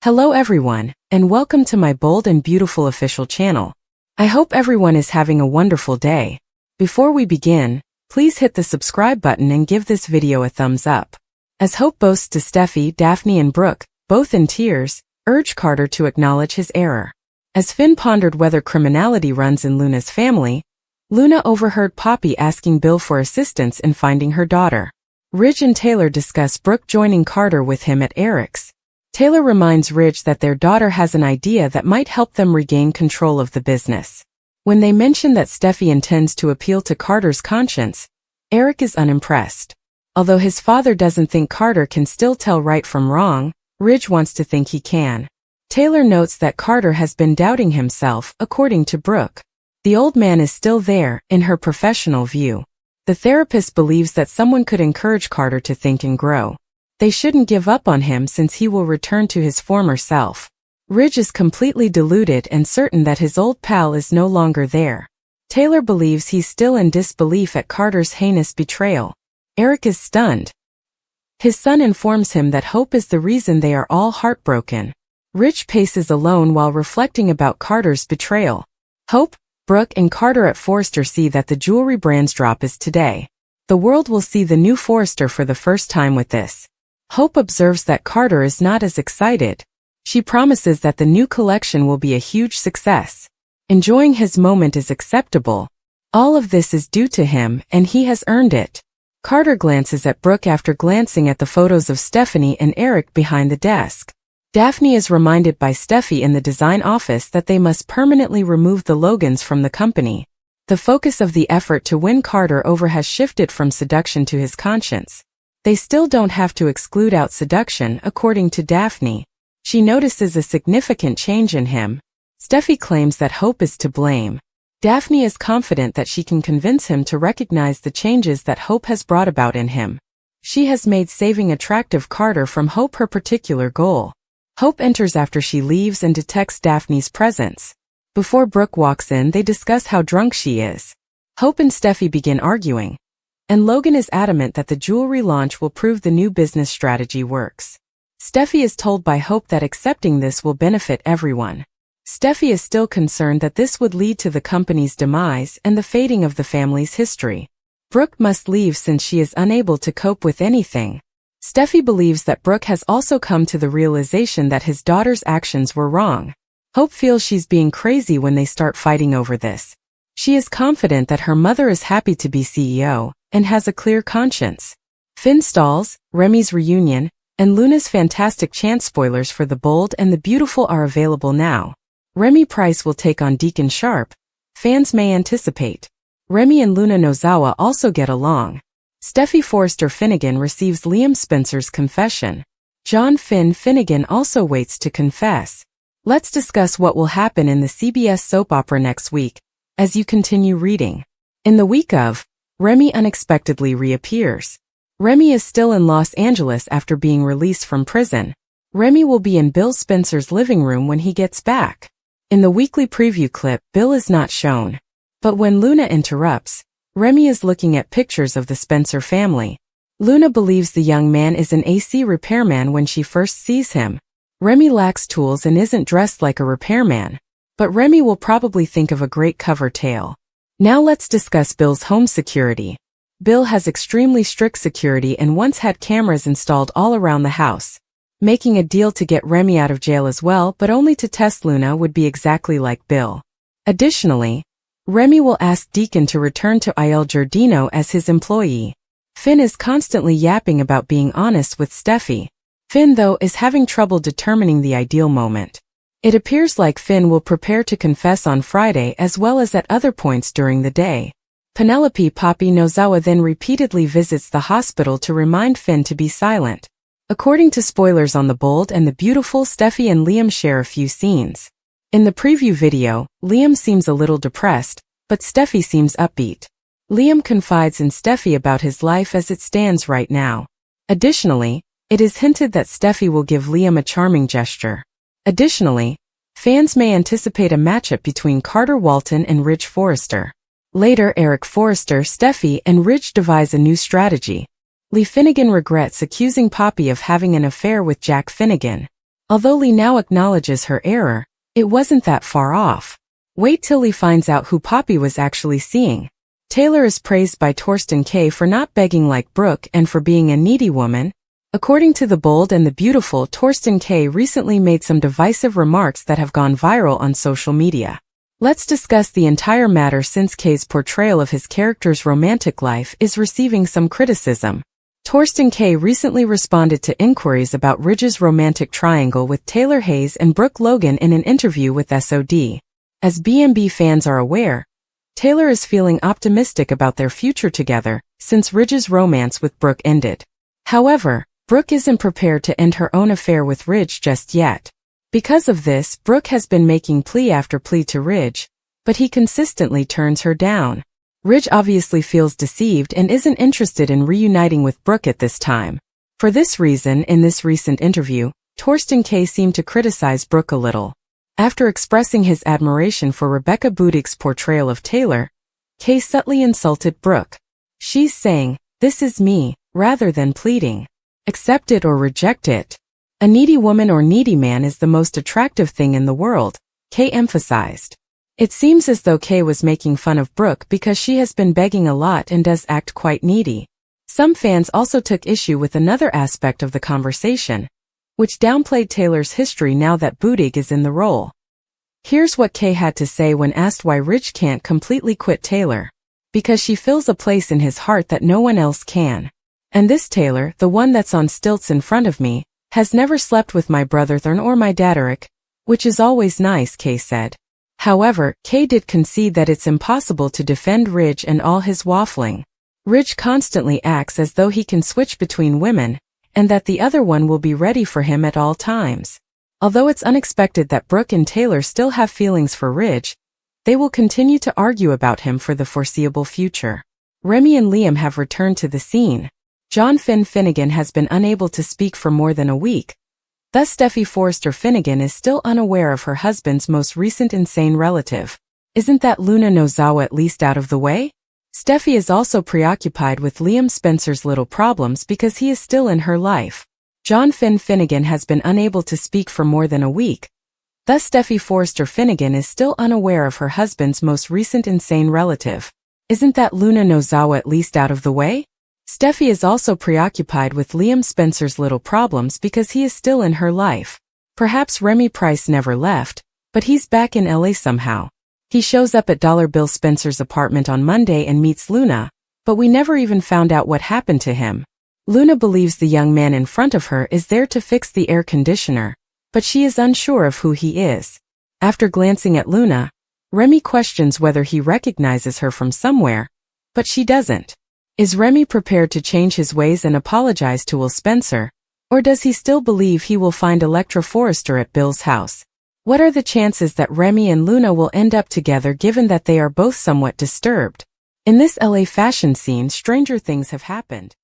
Hello everyone, and welcome to my Bold and Beautiful official channel. I hope everyone is having a wonderful day. Before we begin, please hit the subscribe button and give this video a thumbs up. As Hope boasts to Steffy, Daphne and Brooke, both in tears, urge Carter to acknowledge his error. As Finn pondered whether criminality runs in Luna's family, Luna overheard Poppy asking Bill for assistance in finding her daughter. Ridge and Taylor discuss Brooke joining Carter with him at Eric's. Taylor reminds Ridge that their daughter has an idea that might help them regain control of the business. When they mention that Steffy intends to appeal to Carter's conscience, Eric is unimpressed. Although his father doesn't think Carter can still tell right from wrong, Ridge wants to think he can. Taylor notes that Carter has been doubting himself, according to Brooke. The old man is still there, in her professional view. The therapist believes that someone could encourage Carter to think and grow. They shouldn't give up on him since he will return to his former self. Ridge is completely deluded and certain that his old pal is no longer there. Taylor believes he's still in disbelief at Carter's heinous betrayal. Eric is stunned. His son informs him that Hope is the reason they are all heartbroken. Ridge paces alone while reflecting about Carter's betrayal. Hope, Brooke and Carter at Forrester see that the jewelry brand's drop is today. The world will see the new Forrester for the first time with this. Hope observes that Carter is not as excited. She promises that the new collection will be a huge success. Enjoying his moment is acceptable. All of this is due to him, and he has earned it. Carter glances at Brooke after glancing at the photos of Stephanie and Eric behind the desk. Daphne is reminded by Steffy in the design office that they must permanently remove the Logans from the company. The focus of the effort to win Carter over has shifted from seduction to his conscience. They still don't have to exclude out seduction, according to Daphne. She notices a significant change in him. Steffy claims that Hope is to blame. Daphne is confident that she can convince him to recognize the changes that Hope has brought about in him. She has made saving attractive Carter from Hope her particular goal. Hope enters after she leaves and detects Daphne's presence. Before Brooke walks in, they discuss how drunk she is. Hope and Steffy begin arguing, and Logan is adamant that the jewelry launch will prove the new business strategy works. Steffy is told by Hope that accepting this will benefit everyone. Steffy is still concerned that this would lead to the company's demise and the fading of the family's history. Brooke must leave since she is unable to cope with anything. Steffy believes that Brooke has also come to the realization that his daughter's actions were wrong. Hope feels she's being crazy when they start fighting over this. She is confident that her mother is happy to be CEO and has a clear conscience. Finn stalls, Remy's reunion, and Luna's fantastic chance spoilers for The Bold and the Beautiful are available now. Remy Price will take on Deacon Sharp. Fans may anticipate. Remy and Luna Nozawa also get along. Steffy Forrester Finnegan receives Liam Spencer's confession. John Finn Finnegan also waits to confess. Let's discuss what will happen in the CBS soap opera next week, as you continue reading. In the week of, Remy unexpectedly reappears. Remy is still in Los Angeles after being released from prison. Remy will be in Bill Spencer's living room when he gets back. In the weekly preview clip, Bill is not shown. But when Luna interrupts, Remy is looking at pictures of the Spencer family. Luna believes the young man is an AC repairman when she first sees him. Remy lacks tools and isn't dressed like a repairman. But Remy will probably think of a great cover tale. Now let's discuss Bill's home security. Bill has extremely strict security and once had cameras installed all around the house. Making a deal to get Remy out of jail as well, but only to test Luna would be exactly like Bill. Additionally, Remy will ask Deacon to return to Il Giardino as his employee. Finn is constantly yapping about being honest with Steffy. Finn, though, is having trouble determining the ideal moment. It appears like Finn will prepare to confess on Friday as well as at other points during the day. Penelope Poppy Nozawa then repeatedly visits the hospital to remind Finn to be silent. According to spoilers on The Bold and the Beautiful, Steffy and Liam share a few scenes. In the preview video, Liam seems a little depressed, but Steffy seems upbeat. Liam confides in Steffy about his life as it stands right now. Additionally, it is hinted that Steffy will give Liam a charming gesture. Additionally, fans may anticipate a matchup between Carter Walton and Ridge Forrester. Later, Eric Forrester, Steffy, and Ridge devise a new strategy. Lee Finnegan regrets accusing Poppy of having an affair with Jack Finnegan. Although Lee now acknowledges her error, it wasn't that far off. Wait till Lee finds out who Poppy was actually seeing. Taylor is praised by Thorsten K for not begging like Brooke and for being a needy woman. According to The Bold and the Beautiful, Thorsten K recently made some divisive remarks that have gone viral on social media. Let's discuss the entire matter since K's portrayal of his character's romantic life is receiving some criticism. Thorsten K recently responded to inquiries about Ridge's romantic triangle with Taylor Hayes and Brooke Logan in an interview with SOD. As BMB fans are aware, Taylor is feeling optimistic about their future together since Ridge's romance with Brooke ended. However, Brooke isn't prepared to end her own affair with Ridge just yet. Because of this, Brooke has been making plea after plea to Ridge, but he consistently turns her down. Ridge obviously feels deceived and isn't interested in reuniting with Brooke at this time. For this reason, in this recent interview, Thorsten K seemed to criticize Brooke a little. After expressing his admiration for Rebecca Budig's portrayal of Taylor, K subtly insulted Brooke. She's saying, "This is me," rather than pleading, "Accept it or reject it." A needy woman or needy man is the most attractive thing in the world, K emphasized. It seems as though K was making fun of Brooke because she has been begging a lot and does act quite needy. Some fans also took issue with another aspect of the conversation, which downplayed Taylor's history now that Budig is in the role. Here's what K had to say when asked why Ridge can't completely quit Taylor. Because she fills a place in his heart that no one else can. And this Taylor, the one that's on stilts in front of me, has never slept with my brother Thorn or my dad Eric, which is always nice, K said. However, K did concede that it's impossible to defend Ridge and all his waffling. Ridge constantly acts as though he can switch between women, and that the other one will be ready for him at all times. Although it's unexpected that Brooke and Taylor still have feelings for Ridge, they will continue to argue about him for the foreseeable future. Remy and Liam have returned to the scene. John Finnegan has been unable to speak for more than a week. Thus Steffy Forrester Finnegan is still unaware of her husband's most recent insane relative. Isn't that Luna Nozawa at least out of the way? Steffy is also preoccupied with Liam Spencer's little problems because he is still in her life. John Finnegan has been unable to speak for more than a week. Thus Steffy Forrester Finnegan is still unaware of her husband's most recent insane relative. Isn't that Luna Nozawa at least out of the way? Steffy is also preoccupied with Liam Spencer's little problems because he is still in her life. Perhaps Remy Price never left, but he's back in LA somehow. He shows up at Dollar Bill Spencer's apartment on Monday and meets Luna, but we never even found out what happened to him. Luna believes the young man in front of her is there to fix the air conditioner, but she is unsure of who he is. After glancing at Luna, Remy questions whether he recognizes her from somewhere, but she doesn't. Is Remy prepared to change his ways and apologize to Will Spencer, or does he still believe he will find Electra Forrester at Bill's house? What are the chances that Remy and Luna will end up together given that they are both somewhat disturbed? In this LA fashion scene, stranger things have happened.